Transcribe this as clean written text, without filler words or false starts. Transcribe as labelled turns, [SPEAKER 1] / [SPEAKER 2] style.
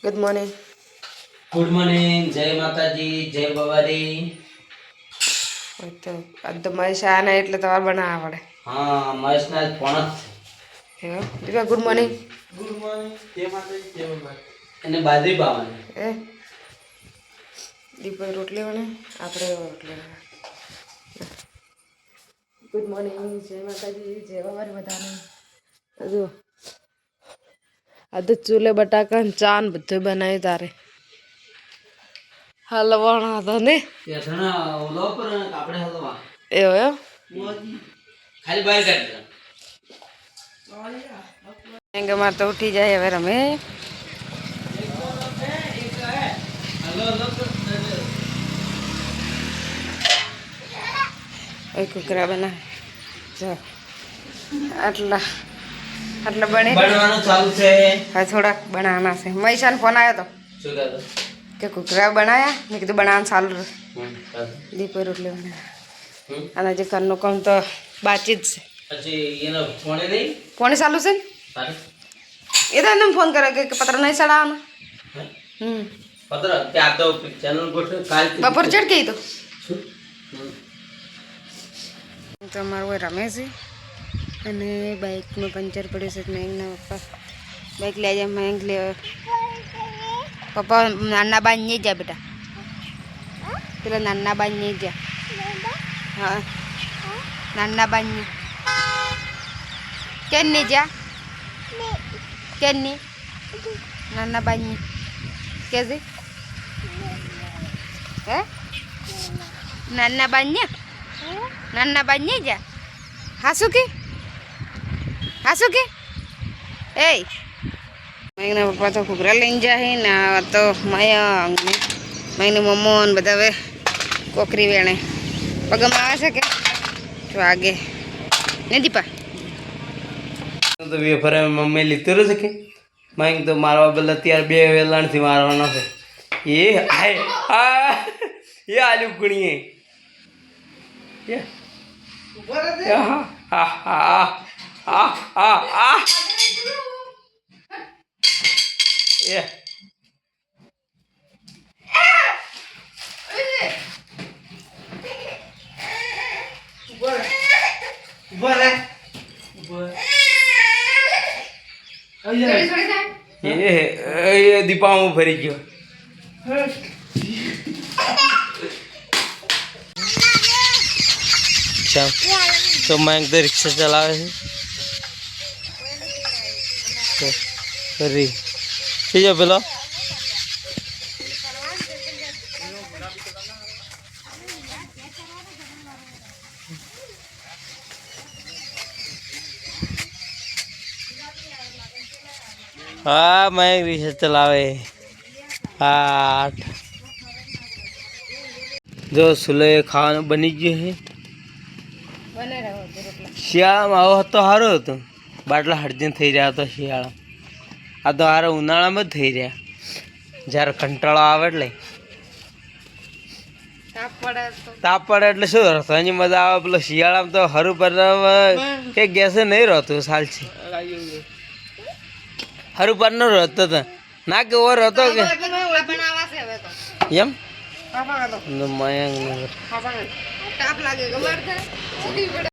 [SPEAKER 1] Good morning.
[SPEAKER 2] Good morning. જય માતાજી, જય ભવાની.
[SPEAKER 1] તો આજ તો મહેશ આ ના એટલે તમારે બનાવવા પડે.
[SPEAKER 2] હા, મહેશના જ પોણત
[SPEAKER 1] Deepa good morning.
[SPEAKER 2] Good morning. જય માતાજી, જય ભવાની. એને બાજરી પાવાની.
[SPEAKER 1] એ દીપા રોટલી વણે આપણે રોટલી વણે. ગુડ મોર્નિંગ, જય માતાજી, જય ભવાની બધાને. હજુ આ તો ચૂલે બટાકા ચા ને બધું બનાવ્યું તારે હલવાણો હતો ને
[SPEAKER 2] ઓલો પર આપણે હલવા
[SPEAKER 1] એવો એમ
[SPEAKER 2] ખાલી બહાર કાઢી
[SPEAKER 1] દે મારે તો ઉઠી જાય હવે રમે કુકરા બનાવે જો આટલા બને
[SPEAKER 2] બનાવવાનું ચાલુ છે.
[SPEAKER 1] હા થોડાક બનાવવાના છે. મહેશાનો ફોન આવ્યો હતો
[SPEAKER 2] શું કહેતો
[SPEAKER 1] કે કુકરા બનાવ્યા મેં કીધું બનાવવાનું ચાલુ દીપો રોટલી બનાવ્યા અને જે ઘરનું કામ તો બાચી જ છે.
[SPEAKER 2] પછી એનો ફોને નહીં
[SPEAKER 1] ફોને ચાલુ છે ને એ તો એમને ફોન કરે કે પત્ર નહીં ચડાવવાનો
[SPEAKER 2] પત્ર ત્યાં તો ચેનલ ગોઠવ કાલ
[SPEAKER 1] બપોર ચડ ગઈ તો અમારું કોઈ રમે છે અને બાઇકમાં પંચર પડ્યું છે મયંકના પપ્પા બાઇક લઈ જાય મયંક લે પપ્પા નાના બાન નહીં જા બેટા પેલા નાના બાન નહીં જા હા નાના બાન કેમ નહીં જા કેમ નહીં નાના બાન કે છે હે નાના બાન નહીં જા હાસુ કે એ મયંકના પપ્પા તો ઘૂઘરા લઈને જાય ને આ તો મયંકની મમ્મો ને બધા હવે કોકરી વેણે પગમાં આવે છે કે તો આગે ને દીપા
[SPEAKER 2] તો વેફર મમ્મી લીધું છે કે મયંક તો મારવા બદલે અત્યારે 2 વેલાણથી મારવાનો છે એ હાય આ એ આલુ ગુણીએ એ હા હા હા હા હા હા એ એ દીપામાં ફરી ગયો તો મયંક તો રિક્ષા ચલાવે છે ફરી બીજો પેલો હા મયંક રિક્ષા ચલાવે 8 જો સુલે ખાવાનું બની ગયું છે શિયાળામાં આવો હતો સારો હતો બાટલા હળજીને થઈ રહ્યા હતો શિયાળા આ તો હારે ઉનાળામાં જ થઈ રહ્યા જ્યારે કંટાળો આવે એટલે તાપ પડે એટલે શું રહેતો એની મજા આવે પેલો શિયાળામાં તો હરું પર કે ગેસે નહીં રહેતું સાલ છે હરું પર નો રહેતો હતો ના કે ઓર હતો કે એમ મયંક